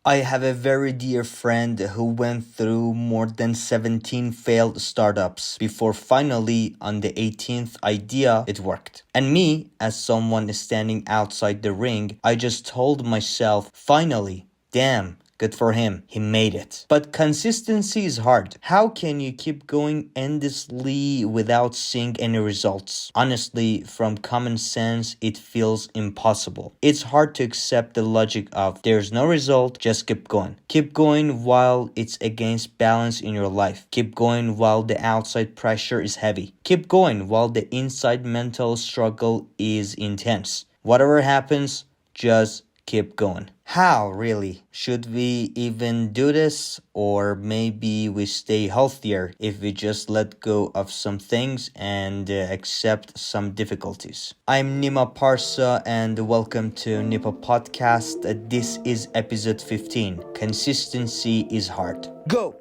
I have a very dear friend who went through more than 17 failed startups before finally, on the 18th idea, it worked. And me, as someone standing outside the ring, I just told myself, finally, damn. Good for him. He made it. But consistency is hard. How can you keep going endlessly without seeing any results? Honestly, from common sense, it feels impossible. It's hard to accept the logic of there's no result, just keep going. Keep going while it's against balance in your life. Keep going while the outside pressure is heavy. Keep going while the inside mental struggle is intense. Whatever happens, just keep going. How really? Should we even do this? Or maybe we stay healthier if we just let go of some things and accept some difficulties. I'm Nipa Parsa and welcome to Nipa Podcast. This is episode 15. Consistency is hard. Go!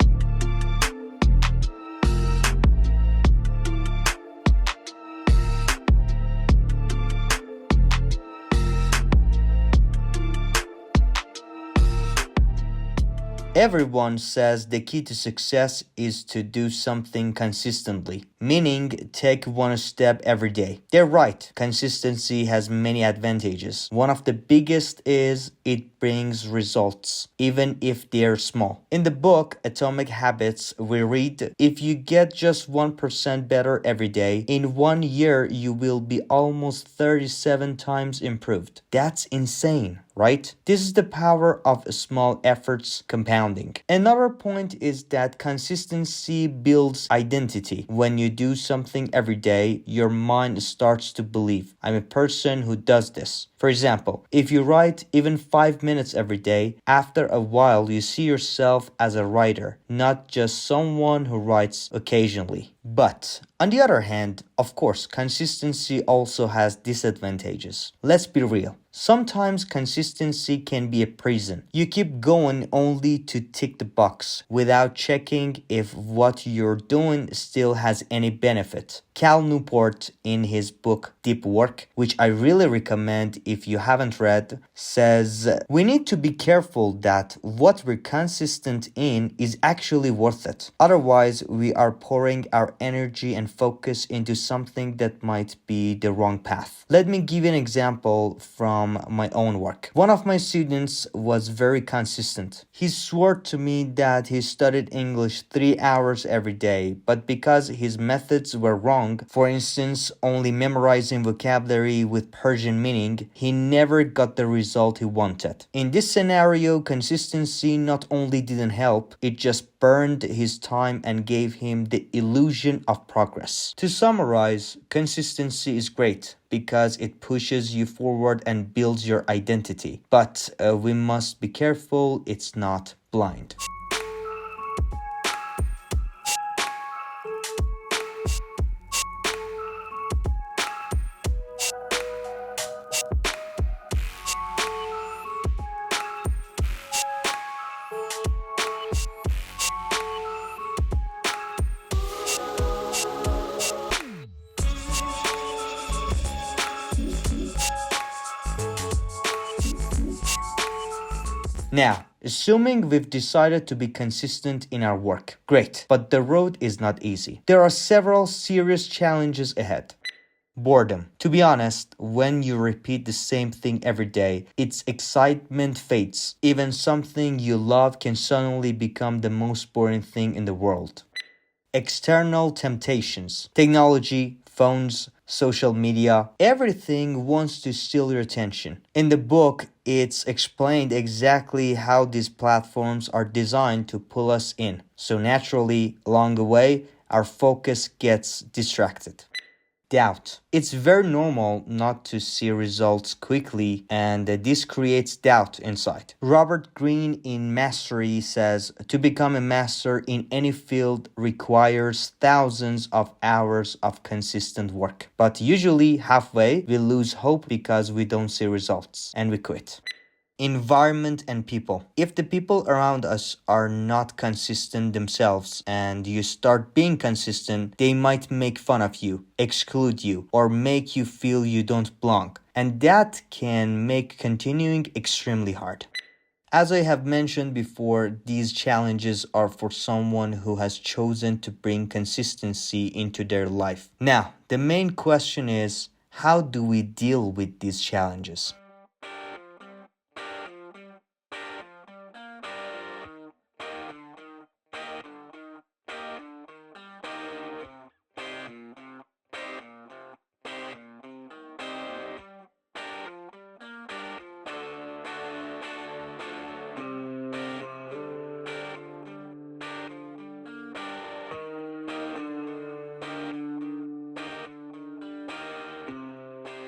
Everyone says the key to success is to do something consistently, meaning take one step every day. They're right. Consistency has many advantages. One of the biggest is it brings results, even if they're small. In the book Atomic Habits, we read, if you get just 1% better every day, in 1 year you will be almost 37 times improved. That's insane, right? This is the power of small efforts compounding. Another point is that consistency builds identity. When you do something every day, your mind starts to believe, I'm a person who does this. For example, if you write even 5 minutes every day, after a while you see yourself as a writer, not just someone who writes occasionally. But on the other hand, of course, consistency also has disadvantages. Let's be real. Sometimes consistency can be a prison. You keep going only to tick the box without checking if what you're doing still has any benefit. Cal Newport, in his book Deep Work, which I really recommend if you haven't read, says, we need to be careful that what we're consistent in is actually worth it. Otherwise, we are pouring our energy and focus into something that might be the wrong path. Let me give you an example from my own work. One of my students was very consistent. He swore to me that he studied English 3 hours every day, but because his methods were wrong, for instance, only memorizing vocabulary with Persian meaning, he never got the result he wanted. In this scenario, consistency not only didn't help, it just burned his time and gave him the illusion of progress. To summarize, consistency is great because it pushes you forward and builds your identity. But we must be careful it's not blind. Now, assuming we've decided to be consistent in our work, great, but the road is not easy. There are several serious challenges ahead. Boredom. To be honest, when you repeat the same thing every day, its excitement fades. Even something you love can suddenly become the most boring thing in the world. External temptations. Technology, phones, social media, everything wants to steal your attention. In the book, it's explained exactly how these platforms are designed to pull us in. So naturally, along the way, our focus gets distracted. Doubt. It's very normal not to see results quickly, and this creates doubt inside. Robert Greene in Mastery says, to become a master in any field requires thousands of hours of consistent work. But usually halfway, we lose hope because we don't see results, and we quit. Environment and people. If the people around us are not consistent themselves and you start being consistent, they might make fun of you, exclude you, or make you feel you don't belong. And that can make continuing extremely hard. As I have mentioned before, these challenges are for someone who has chosen to bring consistency into their life. Now, the main question is, how do we deal with these challenges?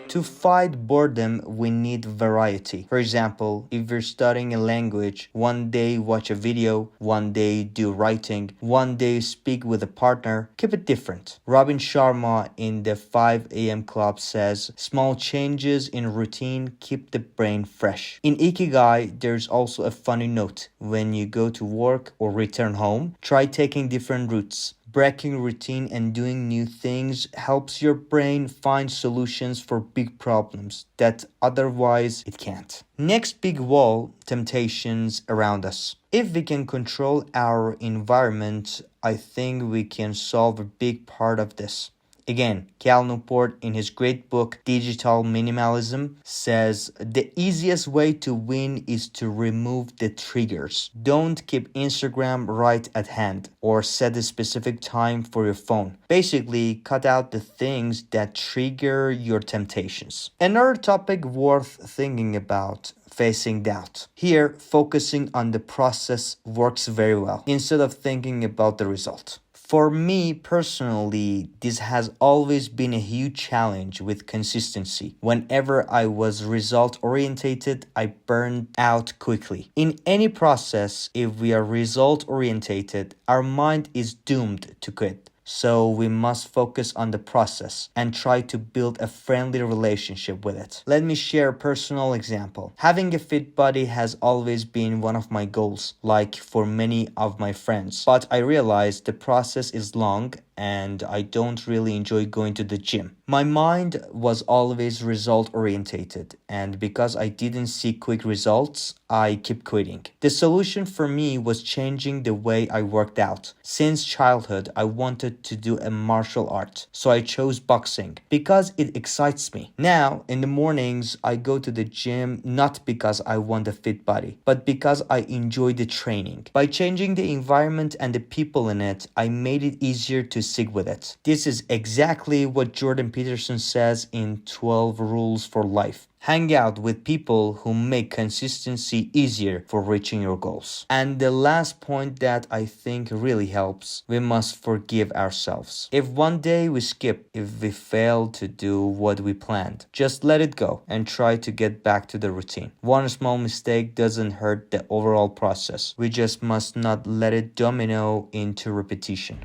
To fight boredom, we need variety. For example, if you're studying a language, one day watch a video, one day do writing, one day speak with a partner, keep it different. Robin Sharma in the 5 a.m. Club says, small changes in routine keep the brain fresh. In Ikigai, there's also a funny note. When you go to work or return home, try taking different routes. Breaking routine and doing new things helps your brain find solutions for big problems that otherwise it can't. Next big wall, temptations around us. If we can control our environment, I think we can solve a big part of this. Again, Cal Newport in his great book Digital Minimalism says the easiest way to win is to remove the triggers. Don't keep Instagram right at hand or set a specific time for your phone. Basically, cut out the things that trigger your temptations. Another topic worth thinking about, facing doubt. Here, focusing on the process works very well instead of thinking about the result. For me personally, this has always been a huge challenge with consistency. Whenever I was result orientated, I burned out quickly. In any process, if we are result orientated, our mind is doomed to quit. So we must focus on the process and try to build a friendly relationship with it. Let me share a personal example. Having a fit body has always been one of my goals, like for many of my friends. But I realized the process is long and I don't really enjoy going to the gym. My mind was always result orientated, and because I didn't see quick results, I kept quitting. The solution for me was changing the way I worked out. Since childhood, I wanted to do a martial art, so I chose boxing because it excites me. Now, in the mornings, I go to the gym not because I want a fit body, but because I enjoy the training. By changing the environment and the people in it, I made it easier to stick with it. This is exactly what Jordan Peterson says in 12 Rules for Life. Hang out with people who make consistency easier for reaching your goals. And the last point that I think really helps, we must forgive ourselves. If one day we skip, if we fail to do what we planned, just let it go and try to get back to the routine. One small mistake doesn't hurt the overall process. We just must not let it domino into repetition.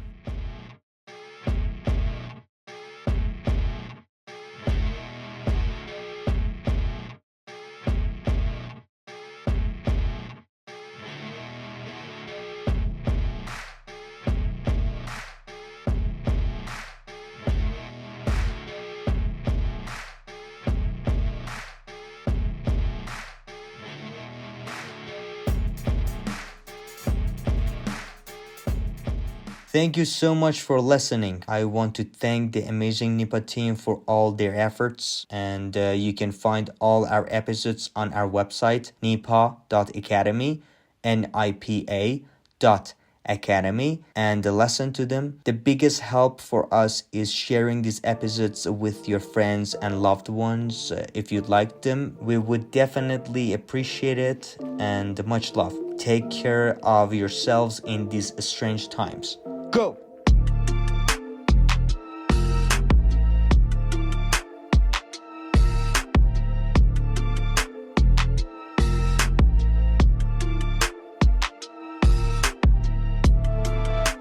Thank you so much for listening. I want to thank the amazing Nipa team for all their efforts, and you can find all our episodes on our website nipa.academy, nipa.academy, and listen to them. The biggest help for us is sharing these episodes with your friends and loved ones. If you'd like them, we would definitely appreciate it, and much love. Take care of yourselves in these strange times. Go!